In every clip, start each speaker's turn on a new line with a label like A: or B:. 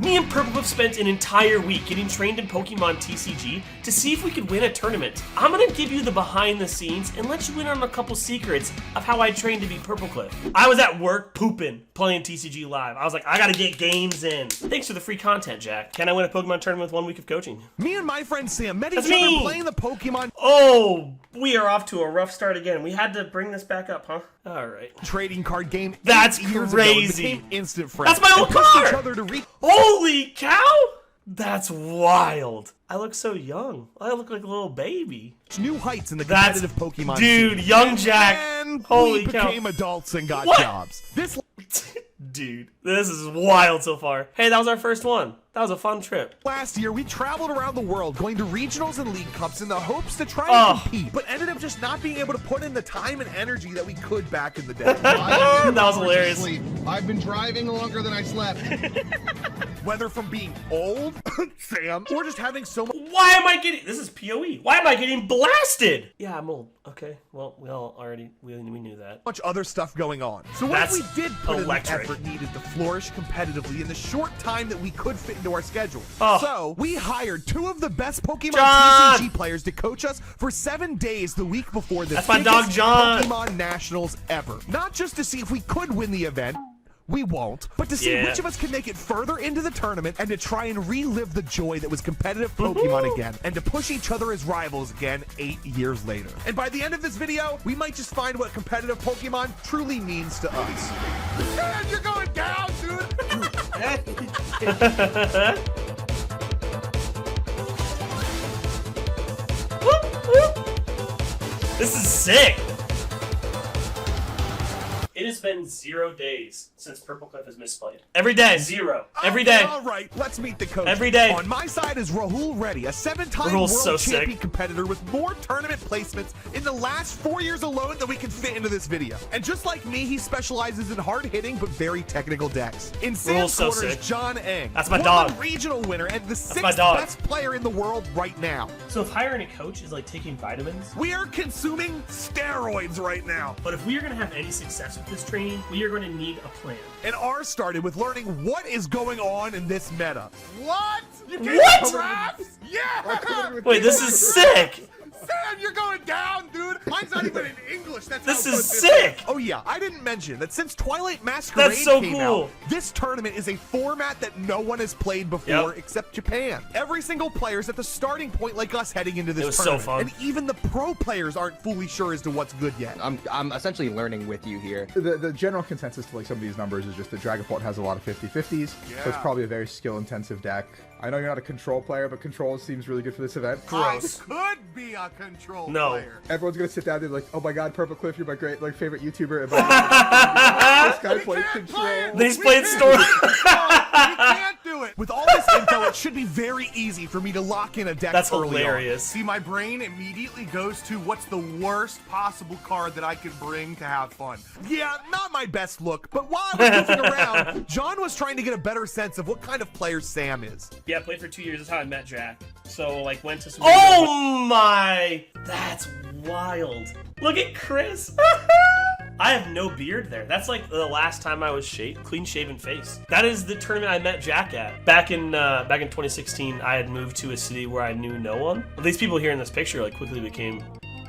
A: Me and Purplecliffe spent an entire week getting trained in Pokemon TCG to see if we could win a tournament. I'm gonna give you the behind the scenes and let you in on a couple secrets of how I trained to be Purplecliffe. I was at work pooping, playing TCG live. I was like, I gotta get games in. Thanks for the free content, Jack. Can I win a Pokemon tournament with 1 week of coaching?
B: Me and my friend Sam met
A: That's
B: each other
A: me.
B: playing the Pokemon.
A: Oh, we are off to a rough start again. We had to bring this back up, huh? All right.
B: Trading card game.
A: That's
B: 8 years
A: crazy.
B: Ago, became instant friends.
A: That's my old
B: and pushed
A: car.
B: Each other to
A: Holy cow! That's wild. I look so young. I look like a little baby.
B: New heights in the
A: That's
B: competitive Pokemon.
A: dude,
B: scene.
A: young Jack.
B: And
A: Holy
B: we
A: cow.
B: became adults and got
A: What?
B: jobs. This
A: Dude, this is wild so far. Hey, that was our first one. That was a fun trip.
B: last year, we traveled around the world going to regionals and league cups in the hopes to try
A: Oh.
B: and compete, but ended up just not being able to put in the time and energy that we could back in the day.
A: That was hilarious.
C: I've been driving longer than I slept.
B: Whether from being old, Sam, or just having so much
A: Why am I getting... This is PoE. Why am I getting blasted? Yeah, I'm old. Okay, well, we knew that.
B: other stuff going on. So what
A: That's
B: if we did put
A: electric.
B: in the effort needed to flourish competitively in the short time that we could fit into our schedule?
A: Oh.
B: So we hired 2 of the best Pokemon
A: John!
B: TCG players to coach us for 7 days the week before the
A: That's my
B: biggest
A: dog, John.
B: Pokemon Nationals ever. Not just to see if we could win the event. We won't, but to see
A: Yeah.
B: which of us can make it further into the tournament and to try and relive the joy that was competitive Pokemon again and to push each other as rivals again 8 years later. And by the end of this video, we might just find what competitive Pokemon truly means to us. Man, you're going down, dude!
A: This is sick. It has been 0 days since Purplecliffe has misplayed. Every day, 0. Every day.
B: All right, let's meet the coach.
A: Every day.
B: On my side is Rahul Reddy, a 7-time
A: Rahul's
B: world
A: so
B: champion
A: sick.
B: competitor with more tournament placements in the last 4 years alone than we can fit into this video. And just like me, he specializes in hard-hitting but very technical decks. In Sam's
A: so
B: corner is
A: sick.
B: John Eng.
A: That's my
B: one
A: dog.
B: regional winner and the 6th
A: my dog.
B: best player in the world right now.
A: So if hiring a coach is like taking vitamins,
B: We are consuming steroids right now.
A: but if we are going to have any success with this training, we are going to need a plan.
B: And ours started with learning what is going on in this meta. What? You can't
A: What?
B: traps? Yeah!
A: Wait, this is sick.
B: Sam, you're going down, dude. Mine's not even in English. That's
A: This
B: how good
A: is sick.
B: Oh yeah, I didn't mention that since Twilight Masquerade
A: That's so
B: came
A: cool.
B: out, this tournament is a format that no one has played before
A: Yep.
B: except Japan. Every single player's at the starting point like us heading into this
A: It was so
B: tournament.
A: fun.
B: And even the pro players aren't fully sure as to what's good yet.
D: I'm essentially learning with you here.
C: The general consensus to like some of these numbers is just that Dragapult has a lot of 50-50s, so it's
B: Yeah.
C: probably a very skill-intensive deck. I know you're not a control player, but control seems really good for this event.
A: Gross.
B: I could be a control
A: No.
B: player.
C: Everyone's gonna sit down and be like, "Oh my God, Purplecliffe, you're my great favorite YouTuber." And this guy plays control.
A: He's playing story.
B: We can't do it. With all this info, it should be very easy for me to lock in a deck
A: That's
B: early on.
A: hilarious.
B: See, my brain immediately goes to what's the worst possible card that I could bring to have fun. Yeah, not my best look, but while I was goofing around, John was trying to get a better sense of what kind of player Sam is.
A: Yeah, I played for 2 years. That's how I met Jack. So, like, went to some... Oh my! That's wild. Look at Chris. I have no beard there. That's like the last time I was clean-shaven face. That is the tournament I met Jack at. Back in 2016, I had moved to a city where I knew no one. These people here in this picture like quickly became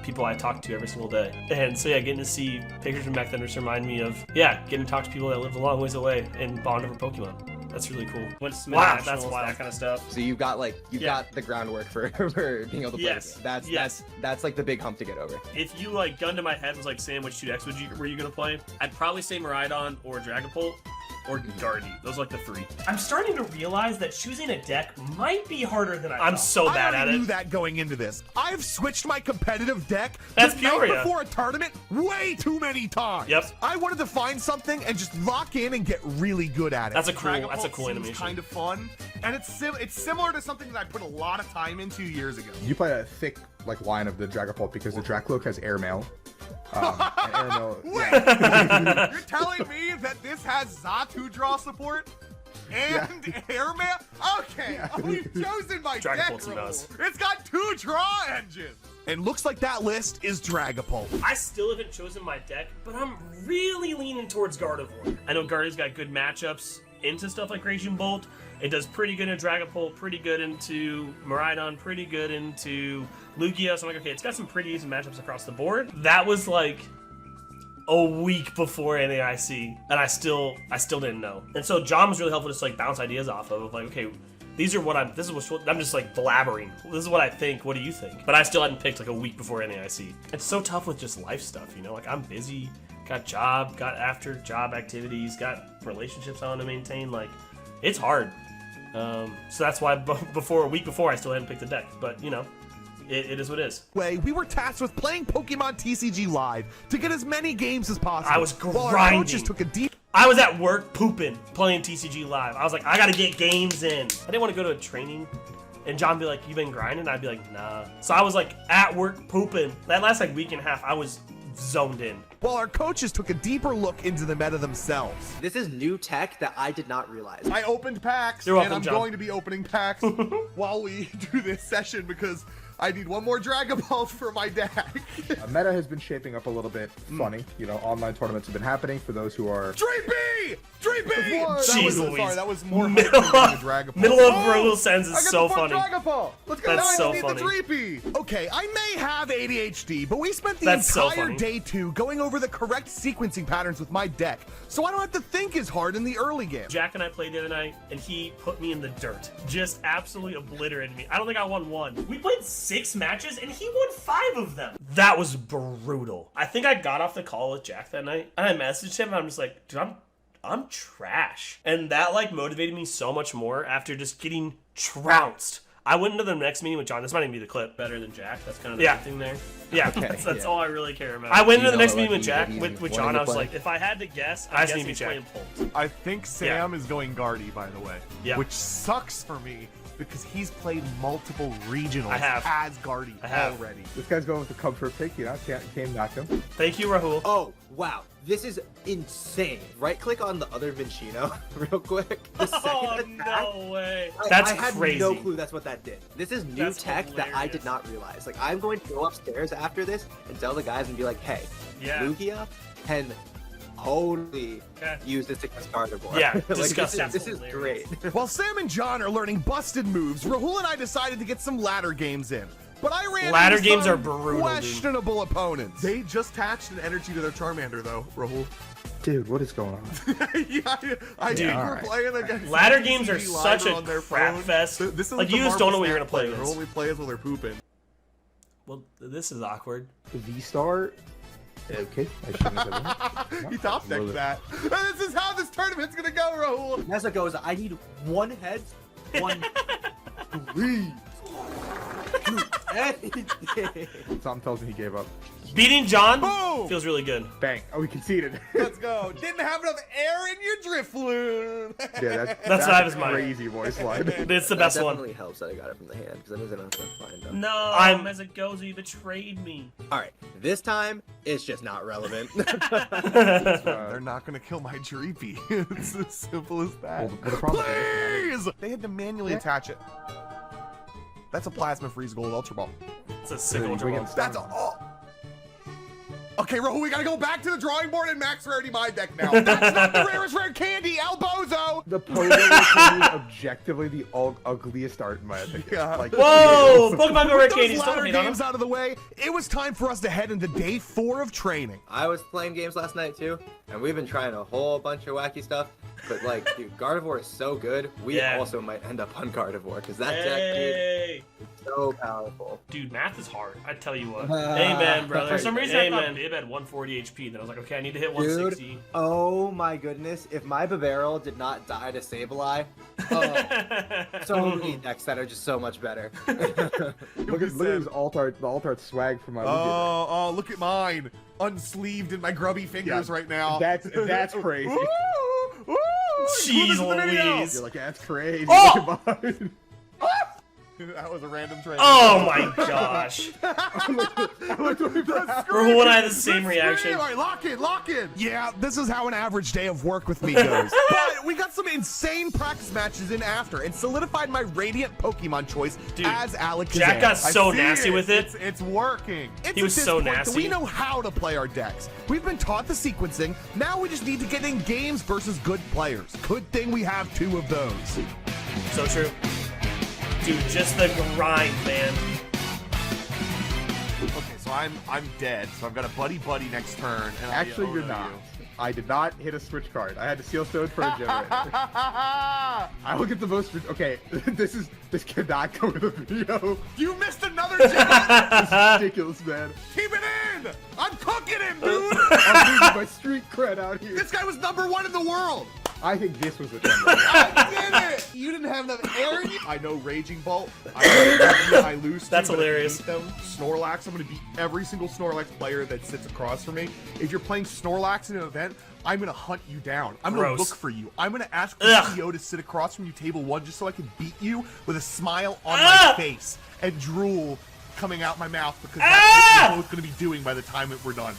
A: people I talked to every single day. And so yeah, getting to see pictures from back then just remind me of, yeah, getting to talk to people that live a long ways away and bond over Pokemon. That's really cool. Went to some
D: Wow,
A: internationals,
D: that's wild.
A: that kind of stuff.
D: So you've got
A: Yeah.
D: got the groundwork for, for being able to play
A: Yes.
D: this. That's
A: Yes.
D: that's like the big hump to get over.
A: If you like gun to my head was like saying which 2 decks were you gonna play, I'd probably say Miraidon or Dragapult or Guardy. Those are like the 3. I'm starting to realize that choosing a deck might be harder than I'm so bad
B: I
A: at
B: already knew
A: it.
B: that going into this. I've switched my competitive deck
A: That's
B: the night
A: Peoria.
B: before a tournament way too many times.
A: Yep.
B: I wanted to find something and just lock in and get really good at it.
A: That's a cool
B: seems
A: animation.
B: kind of fun, and it's similar to something that I put a lot of time into years ago.
C: You play a thick like line of the Dragapult because the Dracloak has airmail. And airmail.
B: Wait, you're telling me that this has Zatu draw support? And airmail? Okay, we've chosen my deck
A: Dragapult's
B: rule.
A: nuts.
B: It's got 2 draw engines. And looks like that list is Dragapult.
A: I still haven't chosen my deck, but I'm really leaning towards Gardevoir. I know Gardevoir's got good matchups into stuff like Raging Bolt. It does pretty good in Dragapult, pretty good into Miraidon, pretty good into Lugia. So I'm like, okay, it's got some pretty easy matchups across the board. That was like a week before NAIC, and I still didn't know. And so John was really helpful to just like bounce ideas off of like, okay, this is what I'm just like blabbering. This is what I think. What do you think? But I still hadn't picked like a week before NAIC. It's so tough with just life stuff, you know? Like I'm busy, got job, got after job activities, got relationships I want to maintain. Like it's hard. So that's why a week before I still hadn't picked the deck. But you know, it is what it is.
B: We were tasked with playing Pokemon TCG Live to get as many games as possible.
A: I was
B: While our
A: grinding.
B: coaches took a deep.
A: I was at work pooping, playing TCG Live. I was like, I gotta get games in. I didn't want to go to a training, and John be like, "You been grinding?" I'd be like, "Nah." So I was like at work pooping. That last like week and a half, I was zoned in.
B: While our coaches took a deeper look into the meta themselves.
E: This is new tech that I did not realize.
C: I opened packs,
A: You're welcome,
C: and I'm
A: John.
C: going to be opening packs while we do this session because I need one more Dragon Ball for my deck. Meta has been shaping up a little bit funny. You know, online tournaments have been happening for those who are...
B: Dreepy! Dreepy!
A: Jeez Louise.
C: Sorry, that was more
A: Middle
C: hype than
A: of,
C: Dragon Ball.
A: middle of
C: Oh,
A: Rule Sends
C: I
A: is
C: got
A: so
C: the fourth
A: funny.
C: Dragon Ball. Let's go.
A: That's
C: Now
A: so
C: I need
A: funny.
C: the Dreepy.
B: Okay, I may have ADHD, but we spent the
A: That's so
B: entire
A: funny.
B: day 2 going over the correct sequencing patterns with my deck, so I don't have to think as hard in the early game.
A: Jack and I played the other night, and he put me in the dirt. Just absolutely obliterated me. I don't think I won one. We played 6 matches, and he won 5 of them. That was brutal. I think I got off the call with Jack that night, and I messaged him, and I'm just like, dude, I'm trash. And that like motivated me so much more after just getting trounced. I went into the next meeting with John. This might even be the clip. Better than Jack. That's kind of the big thing there. Yeah, that's all I really care about. I went into the next meeting with Jack, with John. I was like, if I had to guess, I just need to be playing Pult.
B: I think Sam is going Guardy, by the way,
A: Yeah.
B: which sucks for me because he's played multiple regionals
A: I have.
B: as Guardy
A: I have.
B: already.
C: This guy's going with the comfort pick. You know, can't knock him.
A: Thank you, Rahul.
E: Oh, wow. This is insane. Right click on the other Vinchino real quick. The second
A: Oh,
E: attack.
A: no way.
E: I-
A: That's
E: I had
A: crazy.
E: no clue that's what that did. This is new
A: That's
E: tech that I
A: hilarious.
E: did not realize. Like, I'm going to go upstairs after this and tell the guys and be like, hey,
A: Yeah.
E: Lugia can totally
A: Okay.
E: use this against Gardevoir.
A: Yeah,
E: Like,
A: disgusting.
E: This is great.
B: While Sam and John are learning busted moves, Rahul and I decided to get some ladder games in. But I ran
A: Ladder
B: into
A: games
B: some
A: are brutal, dude.
B: questionable opponents.
F: They just attached an energy to their Charmander, though, Rahul.
C: Dude, what is going on?
F: Yeah, I
A: Dude.
F: think we're playing against
A: Ladder
F: TCG
A: games are
F: Live
A: such a
F: on their
A: crap
F: phone.
A: fest.
F: This is
A: Like,
F: the
A: you just don't know what you're gonna play
F: Snap player.
A: against.
F: Only plays while they're pooping.
A: Well, this is awkward.
C: The V-Star? Okay, I shouldn't have said that.
F: He top decked that. And this is how this tournament's gonna go, Rahul.
E: Nessa goes, I need 1 head, 1 please.
C: Something tells me he gave up.
A: Beating John
B: Boom!
A: feels really good.
C: Bang. Oh, he conceded.
F: Let's go. Didn't have enough air in your drift balloon.
C: Yeah,
A: That's what I was mine.
C: crazy voice line.
A: It's the
E: That
A: best one.
E: definitely helps that I got it from the hand, because that means I don't have to find them.
A: No, I'm as it goes. You betrayed me.
E: Alright, this time, it's just not relevant.
F: They're not gonna kill my Dreepy. It's as simple as that.
C: Well, the problem is-
F: Please! They had to manually attach it. That's a Plasma Freeze Gold Ultra Ball.
A: It's a sick
C: You
A: ultra
C: bring
A: ball.
C: in
F: That's a. Oh. Okay, Rahul, we gotta go back to the drawing board and max rarity my deck now. That's not the rarest rare candy, El Bozo!
C: The Pogo is objectively the ugliest art in my opinion.
F: Yeah.
C: Like,
A: Whoa! Pokemon Go Red
B: With
A: Candies.
B: those
A: Don't
B: ladder
A: hate on
B: games
A: them.
B: out of the way, it was time for us to head into day 4 of training.
E: I was playing games last night too, and we've been trying a whole bunch of wacky stuff. But like, dude, Gardevoir is so good. We
A: Yeah.
E: also might end up on Gardevoir because that deck,
A: Hey.
E: dude, is so powerful.
A: Dude, math is hard. I tell you what. Amen, brother. For some reason, I
E: Amen.
A: thought Bib had 140 HP. Then I was like, okay, I need to hit
E: Dude,
A: 160.
E: oh my goodness! If my Bibarel did not die to Sableye, oh, so many decks that are just so much better.
C: look at his alt art, the alt art swag from my Lugia.
F: Oh, look at mine. Unsleeved in my grubby fingers
C: Yeah,
F: right now.
C: That's crazy.
F: Ooh, ooh,
A: Jeez
F: include this in the video.
A: Louise.
C: You're like, that's crazy.
A: Oh!
C: Look at mine.
F: That was a random trade.
A: Oh my gosh. Rahul and I had the same reaction.
F: All right, lock in.
B: Yeah, this is how an average day of work with me goes. But we got some insane practice matches in after and solidified my radiant Pokemon choice as Alakazam.
A: Jack got so
F: I see
A: nasty with it.
F: It's working.
B: It's
A: He was
B: at this
A: so
B: point that
A: nasty.
B: we know how to play our decks. We've been taught the sequencing. Now we just need to get in games versus good players. Good thing we have 2 of those.
A: So true. Dude, just the grind, man.
F: Okay, so I'm dead. So I've got a buddy next turn. And
C: Actually, you're not. I did not hit a switch card. I had to seal stone for a generator. I will get the most. Okay, this cannot go in the video.
F: You missed another jump.
C: This is ridiculous, man.
F: Keep it in. I'm cooking him, dude.
C: I'm losing my street cred out here.
F: This guy was #1 in the world.
C: I think this was a demo.
F: I did it. You didn't have enough air in you. I know Raging Bolt. I lose.
A: That's
F: too, but if you
A: hilarious.
F: beat them, Snorlax. I'm going to beat every single Snorlax player that sits across from me. If you're playing Snorlax in an event, I'm going to hunt you down. I'm going to
A: Gross.
F: look for you. I'm going to ask the
A: Ugh.
F: CEO to sit across from you table 1 just so I can beat you with a smile on my face and drool coming out my mouth because that's what we're both going to be doing by the time that we're done.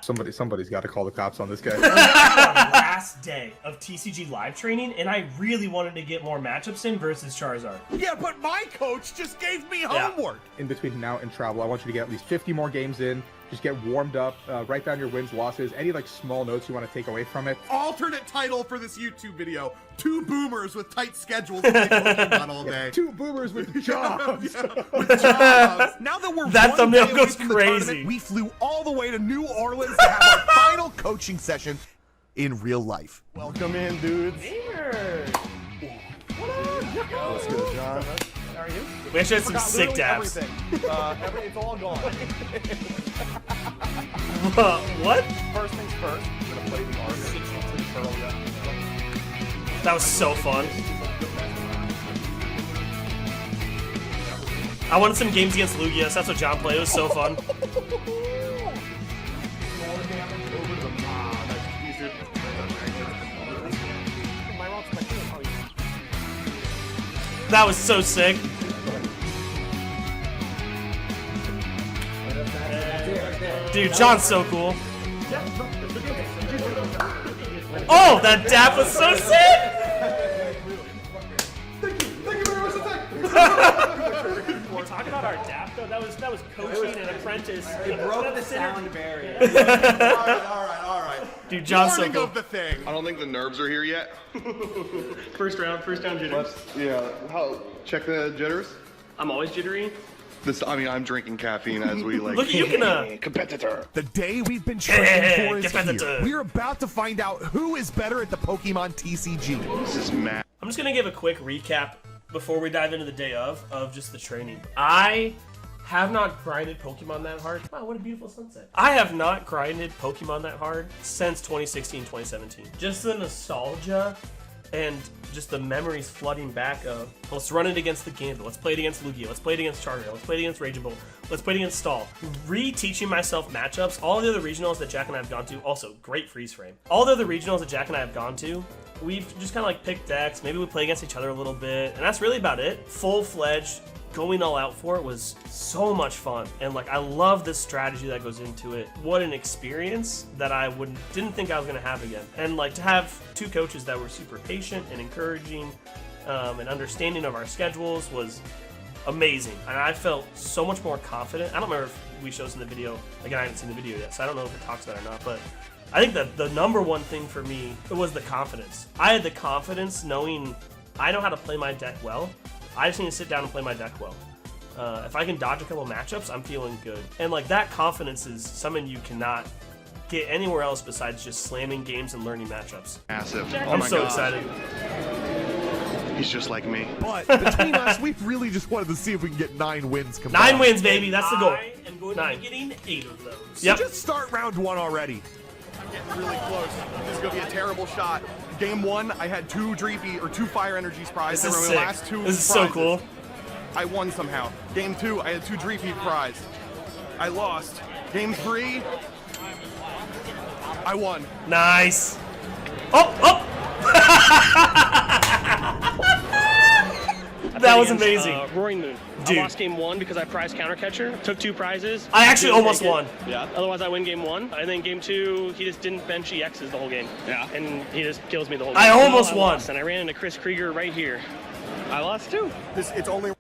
C: Somebody's got to call the cops on this guy.
A: Last day of TCG live training, and I really wanted to get more matchups in versus Charizard.
F: Yeah, but my coach just gave me homework.
C: In between now and travel, I want you to get at least 50 more games in. Just get warmed up, write down your wins, losses, any like small notes you want to take away from it.
F: Alternate title for this YouTube video: 2 boomers with tight schedules play Pokemon all day.
C: 2 boomers with jobs.
F: With jobs.
B: Now that we're
A: That
B: one
A: thumbnail
B: day away
A: goes
B: from the
A: crazy.
B: tournament, we flew all the way to New Orleans to have our final coaching session in real life.
F: Welcome in, dudes.
G: What's good, John? How are you?
A: We actually had some sick dabs.
G: Everything. It's all gone.
A: What?
G: First things first, I'm gonna play the Argus to the Pearl.
A: That was so fun. I wanted some games against Lugias. That's what John played. It was so fun. That was so sick. Dude, John's so cool. Oh, that dap was so sick! Can we talk about our dap though? That was coaching an apprentice.
E: It broke the sound barrier.
F: All right.
A: Dude, John's so
F: Warning
A: cool.
F: of the thing.
H: I don't think the nerves are here yet.
A: First round jitters.
H: Yeah. Check the jitters.
A: I'm always jittery.
H: I'm drinking caffeine as we like.
A: Look, you can
H: competitor.
B: The day we've been training for is
A: competitor.
B: here. We're about to find out who is better at the Pokemon TCG.
H: This is mad.
A: I'm just gonna give a quick recap before we dive into the day of just the training. I have not grinded Pokemon that hard. Wow, what a beautiful sunset. I have not grinded Pokemon that hard since 2016, 2017. Just the nostalgia and just the memories flooding back of, let's run it against the Gambit, let's play it against Lugia, let's play it against Charger, let's play it against Raging Bolt, let's play it against Stall. Re-teaching myself matchups, all the other regionals that Jack and I have gone to, also great freeze frame. All the other regionals that Jack and I have gone to, we've just kind of like picked decks, maybe we play against each other a little bit, and that's really about it. Full-fledged, going all out for it was so much fun, and like I love this strategy that goes into it. What an experience that I didn't think I was gonna have again. And like to have 2 coaches that were super patient and encouraging and understanding of our schedules was amazing, and I felt so much more confident. I don't remember if we showed this in the video. Again, I haven't seen the video yet, so I don't know if it talks about it or not, but I think that the number one thing for me was the confidence. I had the confidence knowing I know how to play my deck well. I just need to sit down and play my deck well. If I can dodge a couple matchups, I'm feeling good. And like that confidence is something you cannot get anywhere else besides just slamming games and learning matchups.
H: Massive.
A: I'm so excited.
H: He's just like me.
B: But between us, we've really just wanted to see if we can get 9 wins combined.
A: 9 wins, baby. That's the goal.
I: I am going to
A: 9.
I: be getting 8 of those.
B: So
A: Yep.
B: just start round 1 already.
F: I'm getting really close. This is gonna be a terrible shot. Game 1, I had 2 Dreepy or 2 Fire Energies prized.
A: This
F: They
A: is
F: were
A: sick.
F: my last 2
A: This is so
F: prizes.
A: cool.
F: I won somehow. Game 2, I had 2 Dreepy prized. I lost. Game 3, I won.
A: That was
I: against,
A: amazing.
I: Roaring Moon.
A: Dude.
I: I lost game 1 because I prized counter catcher. Took 2 prizes.
A: I actually
I: Didn't
A: almost
I: take it.
A: won.
I: Yeah. Otherwise, I win game 1. And then game 2, he just didn't bench EXs the whole game. Yeah. And he just kills me the whole game.
A: I almost
I: I
A: won.
I: lost, and I ran into Chris Krieger right here. I lost too.
C: It's only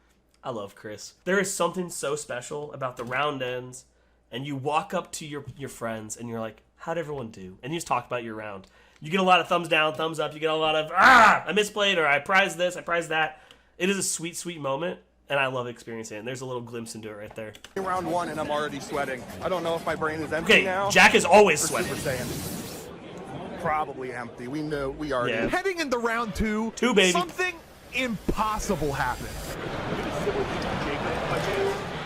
A: I love Chris. There is something so special about the round ends, and you walk up to your friends, and you're like, how'd everyone do? And you just talk about your round. You get a lot of thumbs down, thumbs up. You get a lot of, I misplayed, or I prized this, I prized that. It is a sweet, sweet moment, and I love experiencing it. And there's a little glimpse into it right there.
G: Round 1 and I'm already sweating. I don't know if my brain is empty
A: Okay,
G: now.
A: Jack is always
G: or
A: sweating.
G: Super Saiyan. Probably empty. We know we already.
A: Yeah.
B: Heading into round 2,
A: baby.
B: something impossible happened.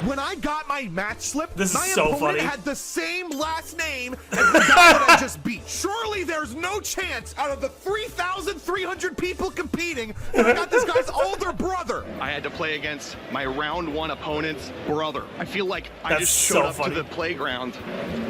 B: When I got my match slip,
A: This is
B: my
A: so
B: opponent
A: funny.
B: had the same last name as the guy that I just beat. Surely there's no chance out of the 3,300 people competing that I got this guy's older brother.
H: I had to play against my round 1 opponent's brother. I feel like I
A: That's
H: just
A: so
H: showed up
A: funny.
H: to the playground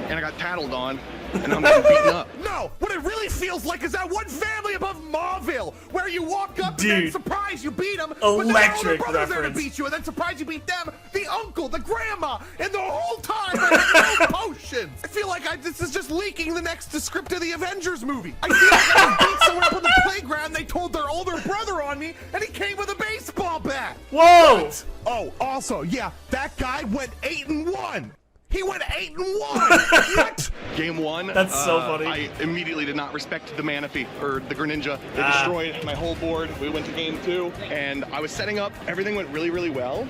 H: and I got tattled on and I'm getting beaten up.
B: No, what it really feels like is that one family above Mauville, where you walk up and
A: Dude.
B: then surprise you beat them, but then their older
A: Electric
B: brother's there to
A: reference.
B: beat you, and then surprise you beat them, the uncle, the grandma, and the whole time I had no potions. I feel like this is just leaking the next script of the Avengers movie. I feel like I was beat someone up on the playground, they told their older brother on me, and he came with a baseball bat.
A: Whoa!
B: Oh, also, yeah, that guy went 8-1. He went 8-1. What?
H: Game 1.
A: That's so funny.
H: I immediately did not respect the Manaphy or the Greninja. They
A: Ah.
H: destroyed my whole board. We went to game 2 and I was setting up. Everything went really, really well.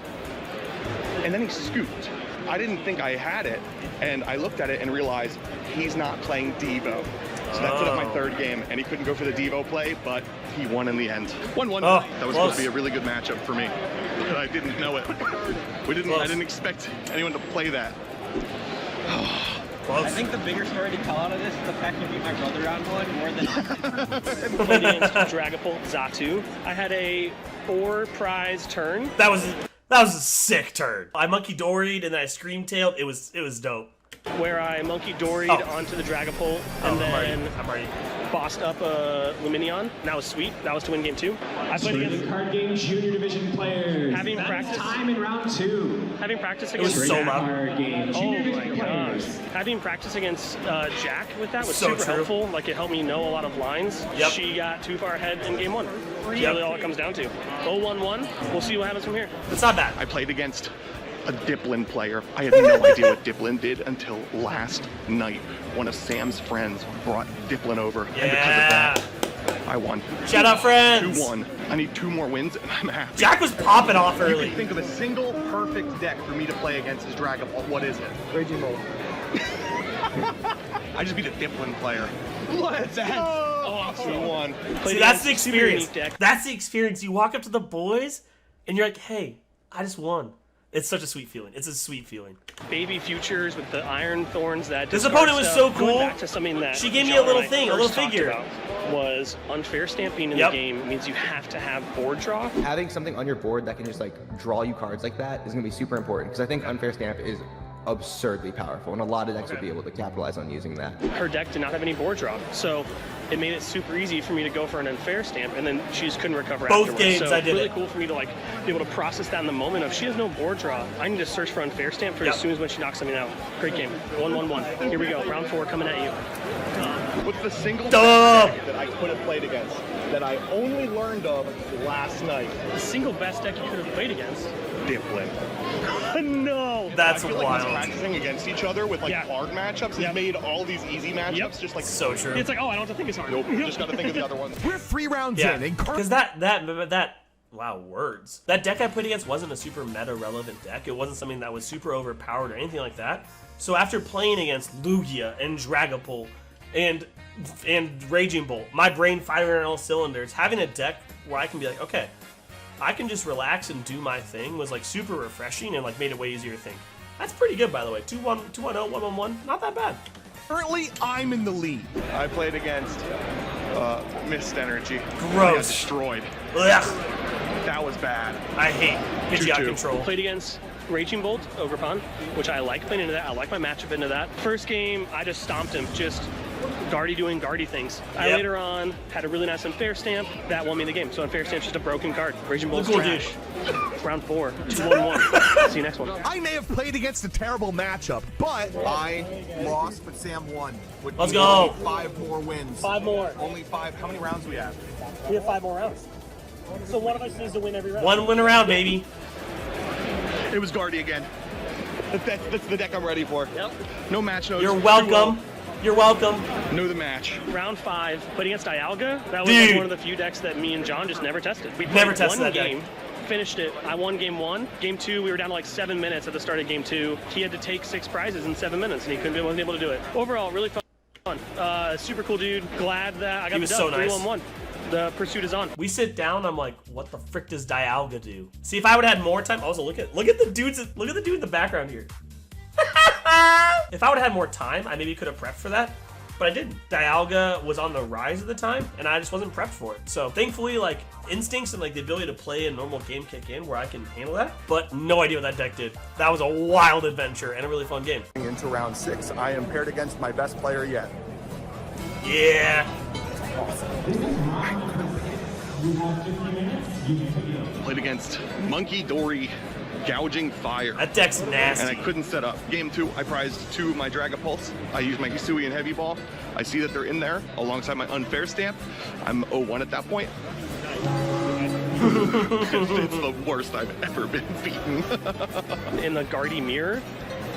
H: And then he scooped. I didn't think I had it. And I looked at it and realized he's not playing Devo. So that set up my
A: Oh.
H: 3rd game, and he couldn't go for the Devo play, but he won in the end. 1-1.
A: Oh,
H: that was
A: close.
H: supposed to be a really good matchup for me, but I didn't know it. I didn't expect anyone to play that.
A: Close.
J: I think the bigger story to tell out of this is the fact you beat my brother round 1 more than I did.
I: Played against Dragapult Zatu. I had a 4 prize turn.
A: That was a sick turn. I monkey doried and then I scream tailed. It was dope.
I: Where I monkey doried
A: Oh.
I: onto the Dragapult
A: Oh,
I: and then
A: I'm already.
I: bossed up a Luminion. That was sweet. That was to win game 2. I played against
K: Card game junior division players.
I: Having
K: That is
I: practiced-
K: time in round 2.
I: having practiced
A: It was
I: against
A: so loud.
K: Card game
I: Oh
K: junior
I: my
K: division
I: gosh.
K: players.
I: Having practiced against Jack with that was
A: So
I: super
A: true.
I: helpful. Like, it helped me know a lot of lines.
A: Yep.
I: She got too far ahead in game 1. That's really all it comes down to. 0-1-1. We'll see what happens from here.
A: It's not bad.
H: I played against a Diplin player. I had no idea what Diplin did until last night. One of Sam's friends brought Diplin over, and because of
A: Yeah.
H: that, I won.
A: Shout out friends.
H: 2-1. I need 2 more wins, and I'm happy.
A: Jack was popping off
H: You
A: early.
H: can think of a single perfect deck for me to play against his Dragon Ball. What is it?
E: Raging Bolt.
H: I just beat a Diplin player.
I: What?
H: Oh, 2-1.
A: See, that's the experience. That's the experience. You walk up to the boys, and you're like, "Hey, I just won." It's such a sweet feeling. It's a sweet feeling.
I: Baby Futures with the Iron Thorns that
A: This
I: discard
A: opponent was
I: stuff.
A: so cool.
I: Going back to something that
A: She gave me
I: John
A: a little
I: and I
A: thing, a
I: first
A: little
I: talked
A: figure.
I: about was unfair stamping in
A: Yep.
I: the game means you have to have board draw.
D: Having something on your board that can just like draw you cards like that is going to be super important because I think Unfair Stamp is absurdly powerful and a lot of decks would be able to capitalize on using that.
I: Her deck did not have any board draw, so it made it super easy for me to go for an unfair stamp, and then she just couldn't recover
A: Both
I: afterwards.
A: games
I: so
A: I did
I: really
A: it.
I: cool for me to like be able to process that in the moment of she has no board draw. I need to search for unfair stamp for
A: Yep.
I: as soon as when she knocks something out. Great game. 1-1-1. Here we go. Round 4 coming at you.
H: What's the single
A: Dub.
G: That I could have played against. That I only learned of last night.
I: The single best deck you could have played against.
H: Diplin.
I: No.
A: That's
H: I feel like us
A: wild.
H: practicing against each other with like
I: Yeah.
H: hard matchups has
I: Yep.
H: made all these easy matchups
I: Yep.
H: just like
A: So true.
I: It's like, oh, I don't have to think as hard.
H: nope. You just got to think of the other ones.
B: We're 3 rounds
A: Yeah,
B: in, and
A: because that wow, words. That deck I played against wasn't a super meta relevant deck. It wasn't something that was super overpowered or anything like that. So after playing against Lugia and Dragapult and Raging Bolt, my brain firing on all cylinders, having a deck where I can be like, okay, I can just relax and do my thing was like super refreshing and like made it way easier to think. That's pretty good, by the way. 2-1, 2-1-0, 1-1-1, not that bad.
B: currently I'm in the lead.
H: I played against Mist Energy. I got
A: Gross.
H: destroyed.
A: Ugh,
H: That was bad.
A: I hate Pidgeot
H: 2-2.
A: control.
I: Played against Raging Bolt, Ogrepon, which I like playing into that. I like my matchup into that. First game, I just stomped him. Just Guardy doing Guardy things. I later on had a really nice unfair stamp that won me the game. So unfair stamp's just a broken card. Raging Bull's trash. Round 4, 2-1-1. See you next one.
B: I may have played against a terrible matchup, but
C: I lost, but Sam won.
A: Let's go.
C: 5 more wins.
I: 5 more.
C: Only 5. How many rounds do we have?
I: We have 5 more rounds. So one of us needs to win every round.
A: One win around, baby.
H: It was Guardy again. That's the deck I'm ready for.
I: Yep.
H: No match notes.
A: You're welcome. You're welcome.
H: Know the match.
I: Round 5, played against Dialga. That was
A: Dude.
I: like one of the few decks that me and John just never tested. We
A: Never
I: played
A: tested
I: one
A: that
I: game, finished it. I won game 1. Game 2, we were down to like 7 minutes at the start of game 2. He had to take 6 prizes in 7 minutes, and he wasn't able to do it. Overall, really fun. Super cool dude. Glad that I got
A: He
I: the
A: was
I: dub.
A: so nice.
I: 3-1-1. The pursuit is on.
A: We sit down. I'm like, what the frick does Dialga do? See, if I would have had more time. Also, look at the dudes. Look at the dude in the background here. If I would have had more time, I maybe could have prepped for that, but I didn't. Dialga was on the rise at the time, and I just wasn't prepped for it. So thankfully, like, instincts and like the ability to play a normal game kick in where I can handle that, but no idea what that deck did. That was a wild adventure and a really fun game.
C: Into round 6, I am paired against my best player yet.
A: Yeah.
H: Played against Monkey Dory, Gouging Fire.
A: That deck's nasty.
H: And I couldn't set up. Game 2, I prized 2 of my Dragapulse. I used my Hisui and Heavy Ball. I see that they're in there alongside my unfair stamp. I'm 0-1 at that point. It's the worst I've ever been beaten.
I: In the Guardy mirror,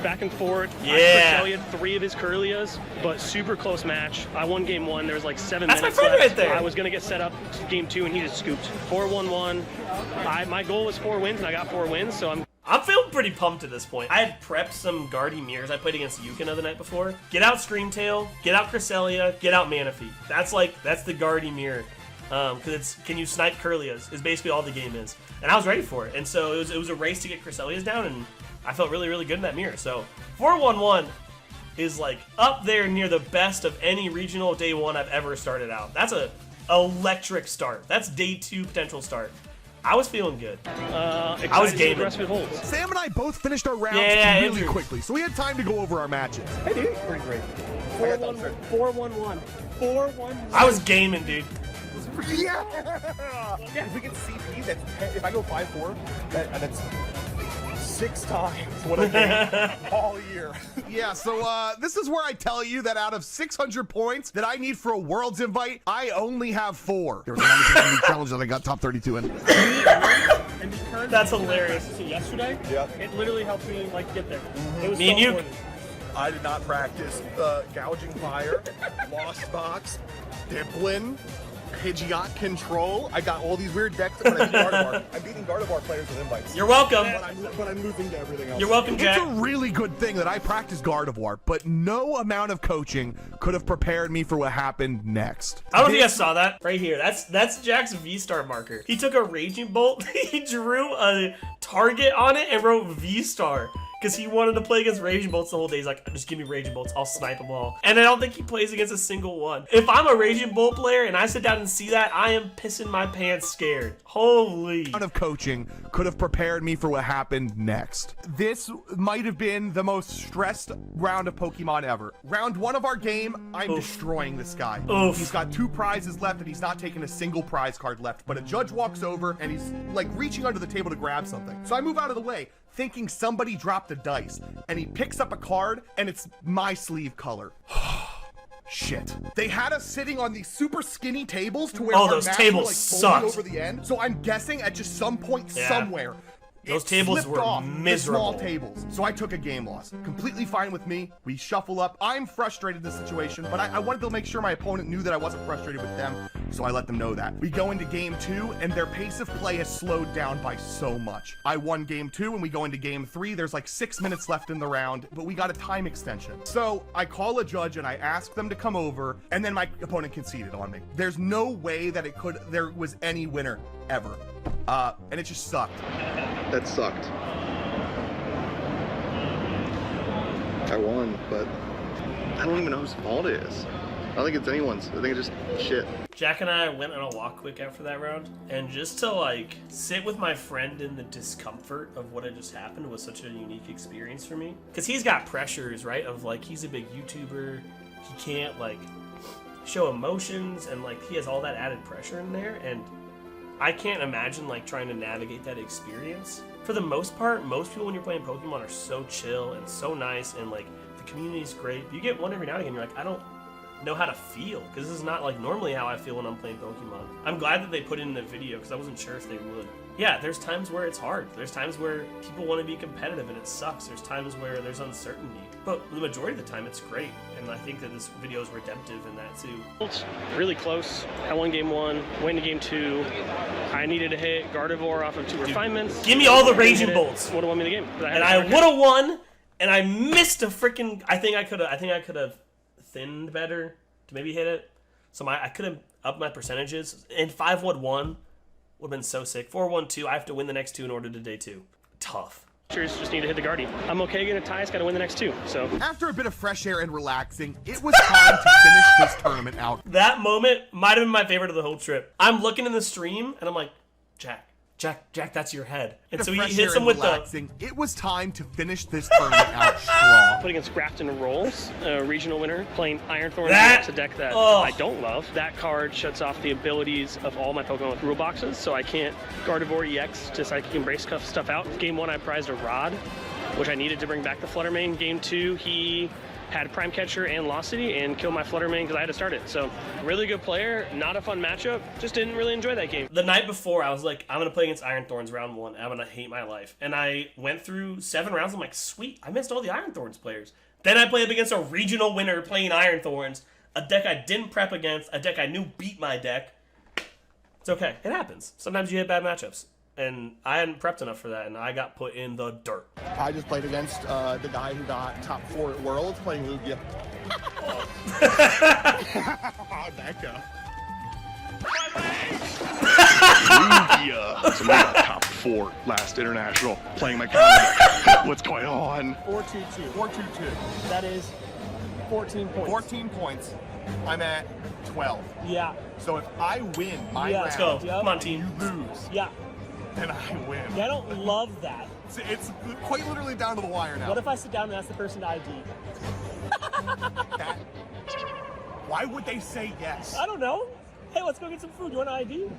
I: back and forth.
A: Yeah.
I: He had 3 of his Curlias, but super close match. I won game 1. There was like 7
A: That's my
I: minutes
A: friend
I: left.
A: right there.
I: I was gonna get set up game 2, and he just scooped. 4-1-1. My goal was 4 wins, and I got 4 wins. So
A: I'm feeling pretty pumped at this point. I had prepped some Guardy mirrors. I played against Yukina the night before. Get out Screamtail, get out Cresselia, get out Manaphy. That's the Guardy mirror. Because it's can you snipe Curlias is basically all the game is. And I was ready for it. And so it was a race to get Cresselias down, and I felt really, really good in that mirror. So 4-1-1 is like up there near the best of any regional day 1 I've ever started out. That's a electric start. That's day 2 potential start. I was feeling good. I was gaming.
B: Sam and I both finished our rounds really
A: Andrew.
B: quickly, so we had time to go over our matches.
C: Hey, dude. Pretty great.
I: 4-1-1. 4-1-1.
A: I was gaming, dude.
C: Yeah! Yeah, if we get CP, that's if I go 5-4, that's 6 times what I made all year.
B: Yeah, so this is where I tell you that out of 600 points that I need for a Worlds invite, I only have 4. There was another challenge that I got top 32 in.
I: And because
A: That's hilarious.
I: So yesterday,
C: Yeah.
I: it literally helped me like get there. It was
A: Me and you.
I: important.
C: I did not practice Gouging Fire, Lost Box, Diplin, Pidgeot Control. I got all these weird decks when I beat Gardevoir. I'm beating Gardevoir players with invites.
A: You're welcome.
C: But I'm losing to everything else.
A: You're welcome,
B: It's
A: Jack.
B: a really good thing that I practiced Gardevoir, but no amount of coaching could have prepared me for what happened next.
A: I don't know if you guys saw that right here. That's Jack's V-Star marker. He took a Raging Bolt, he drew a target on it and wrote V-Star. Because he wanted to play against Raging Bolts the whole day. He's like, just give me Raging Bolts, I'll snipe them all. And I don't think he plays against a single one. If I'm a Raging Bolt player and I sit down and see that, I am pissing my pants scared. Holy.
B: Amount of coaching could have prepared me for what happened next. This might have been the most stressed round of Pokemon ever. Round 1 of our game, I'm destroying this guy.
A: Oof.
B: He's got 2 prizes left and he's not taking a single prize card left, but a judge walks over and he's like reaching under the table to grab something. So I move out of the way, thinking somebody dropped a dice, and he picks up a card and it's my sleeve color. Shit. They had us sitting on these super skinny tables to where
A: Oh,
B: our
A: those
B: mats
A: tables
B: were like folded
A: sucked.
B: over the end. So I'm guessing at just some point
A: Yeah.
B: somewhere,
A: Those
B: it
A: tables
B: slipped
A: were
B: off
A: miserable.
B: The small tables. So I took a game loss. Completely fine with me. We shuffle up. I'm frustrated in this situation, but I wanted to make sure my opponent knew that I wasn't frustrated with them, so I let them know that. We go into game 2, and their pace of play has slowed down by so much. I won game 2, and we go into game 3. There's like 6 minutes left in the round, but we got a time extension. So I call a judge, and I ask them to come over, and then my opponent conceded on me. There's no way that there was any winner ever. And it just sucked.
H: That sucked. I won, but I don't even know whose fault it is. I don't think it's anyone's. I think it's just shit.
A: Jack and I went on a walk quick after that round, and just to like sit with my friend in the discomfort of what had just happened was such a unique experience for me. Because he's got pressures, right? Of like, he's a big YouTuber, he can't like show emotions, and like he has all that added pressure in there, and I can't imagine like trying to navigate that experience. For the most part, most people when you're playing Pokemon are so chill and so nice, and like the community's great. You get one every now and again, you're like, I don't know how to feel, because this is not like normally how I feel when I'm playing Pokemon. I'm glad that they put it in the video, because I wasn't sure if they would. Yeah, there's times where it's hard. There's times where people want to be competitive and it sucks. There's times where there's uncertainty. But the majority of the time, it's great. And I think that this video is redemptive in that, too.
I: It's really close. I won game 1, went into game 2. I needed to hit Gardevoir off of 2 refinements.
A: Give me all the Raging Bolts.
I: Would have won me the game.
A: And I would have won, and I missed a freaking... I think I could have thinned better to maybe hit it. So I could have upped my percentages. And 5-1-1 would have been so sick. 4-1-2, I have to win the next 2 in order to day 2. Tough.
I: Just need to hit the Guardian. I'm okay getting a tie. It's got to win the next 2. So
F: after a bit of fresh air and relaxing, it was time to finish this tournament out.
A: That moment might have been my favorite of the whole trip. I'm looking in the stream and I'm like, Jack, that's your head. And so he hits him with
F: relaxing, it was time to finish this tournament out strong.
I: Put against Grafton Rolls, regional winner, playing Iron Thorns. That's a deck that I don't love. That card shuts off the abilities of all my Pokemon with rule boxes, so I can't Gardevoir EX to psychic embrace stuff out. Game 1, I prized a Rod, which I needed to bring back the Fluttermane. Game 2, he had Prime Catcher and Locity and killed my Fluttermane because I had to start it. So, really good player, not a fun matchup. Just didn't really enjoy that game.
A: The night before, I was like, I'm going to play against Iron Thorns round 1. I'm going to hate my life. And I went through 7 rounds. I'm like, sweet, I missed all the Iron Thorns players. Then I played up against a regional winner playing Iron Thorns, a deck I didn't prep against, a deck I knew beat my deck. It's okay. It happens. Sometimes you hit bad matchups. And I hadn't prepped enough for that, and I got put in the dirt.
C: I just played against the guy who got top 4 at Worlds playing Lugia. Becca.
H: Lugia. Somebody got top 4 last international playing my counter. What's going on?
C: 4-2-2. 4-2-2.
L: That is 14 points.
C: 14 points. I'm at 12.
L: Yeah.
C: So if I win my round,
A: let's go. Come on, team.
C: You lose.
L: Yeah.
C: And I win.
L: Yeah, I don't love that.
C: It's quite literally down to the wire now.
L: What if I sit down and ask the person to ID?
C: Why would they say yes?
L: I don't know. Hey, let's go get some food. You want an ID?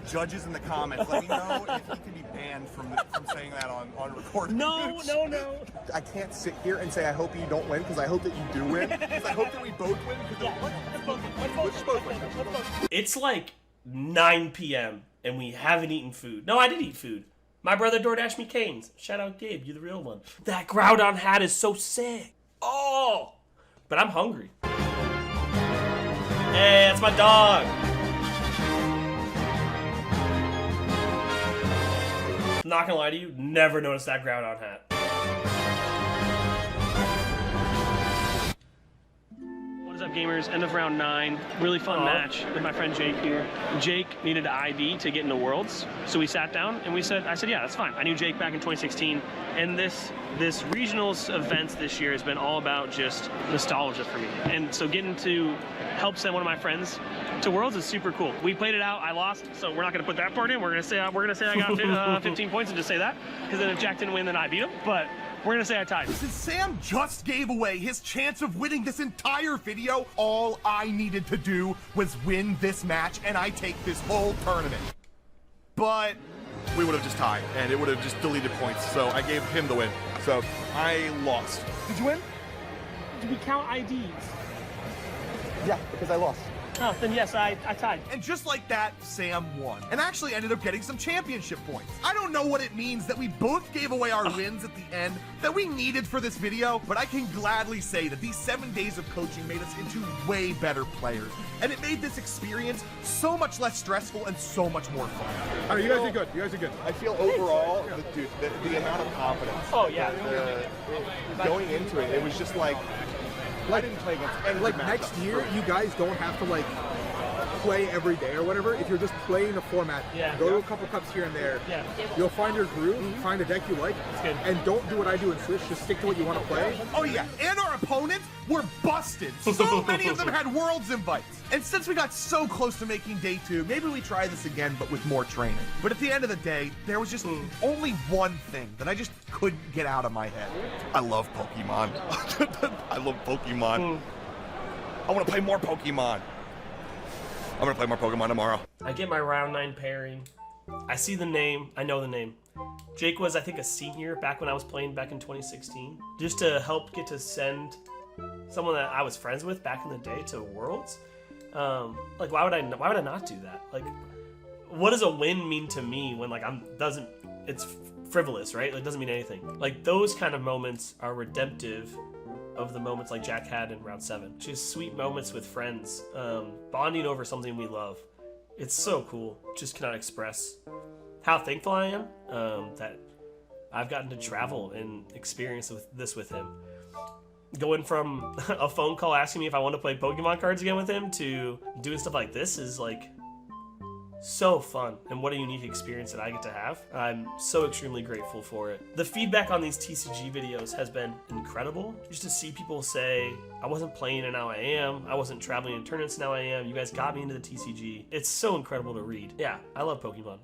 C: Judges in the comments, let me know if he can be banned from saying that on recording.
L: No.
C: I can't sit here and say I hope you don't win because I hope that you do win. Because I hope that we both win.
L: Yeah, let's both win.
A: It's like 9 p.m. and we haven't eaten food. No, I did eat food. My brother DoorDashed me canes. Shout out Gabe, you're the real one. That Groudon hat is so sick. Oh! But I'm hungry. Hey, that's my dog. Not gonna lie to you, never noticed that Groudon hat.
I: What is up, gamers? End of round 9. Really fun match with my friend Jake here. Jake needed an ID to get into Worlds, so we sat down and I said, yeah, that's fine. I knew Jake back in 2016, and this regionals events this year has been all about just nostalgia for me. And so getting to help send one of my friends to Worlds is super cool. We played it out. I lost, so we're not gonna put that part in. We're gonna say I got 15 points and just say that, because then if Jack didn't win, then I beat him. But we're gonna say I tied.
F: Since Sam just gave away his chance of winning this entire video, all I needed to do was win this match, and I take this whole tournament. But we would have just tied, and it would have just deleted points. So I gave him the win. So I lost. Did you win?
L: Do we count IDs?
C: Yeah, because I lost.
L: Oh, then yes, I tied.
F: And just like that, Sam won. And actually ended up getting some championship points. I don't know what it means that we both gave away our wins at the end that we needed for this video, but I can gladly say that these 7 days of coaching made us into way better players. And it made this experience so much less stressful and so much more fun.
C: All right, you guys are good. You guys are good. I feel overall, the amount of confidence.
L: Oh, yeah.
C: Going into it, it was just like I didn't play against any
M: next year, you guys don't have to
F: play every day or whatever, if you're just playing the format, go to a couple cups here and there. You'll find your groove, find a deck you like, and don't do what I do and switch. Just stick to what you want to play.
B: Oh yeah, and our opponents were busted. So many of them had Worlds invites. And since we got so close to making day 2, maybe we try this again, but with more training. But at the end of the day, there was just only one thing that I just couldn't get out of my head.
F: I love Pokemon. I love Pokemon. I want to play more Pokemon. I'm going to play more Pokemon tomorrow.
A: I get my round 9 pairing. I see the name. I know the name. Jake was, I think, a senior back when I was playing back in 2016. Just to help get to send someone that I was friends with back in the day to Worlds. Like, why would I not do that? Like, what does a win mean to me when, like, it's frivolous, right? It doesn't mean anything. Like, those kind of moments are redemptive of the moments like Jack had in round 7. Just sweet moments with friends, bonding over something we love. It's so cool. Just cannot express how thankful I am that I've gotten to travel and experience this with him. Going from a phone call asking me if I want to play Pokemon cards again with him to doing stuff like this is like so fun, and what a unique experience that I get to have. I'm so extremely grateful for it. The feedback on these TCG videos has been incredible. Just to see people say, I wasn't playing and now I am. I wasn't traveling in tournaments, now I am. You guys got me into the TCG. It's so incredible to read. Yeah, I love Pokemon.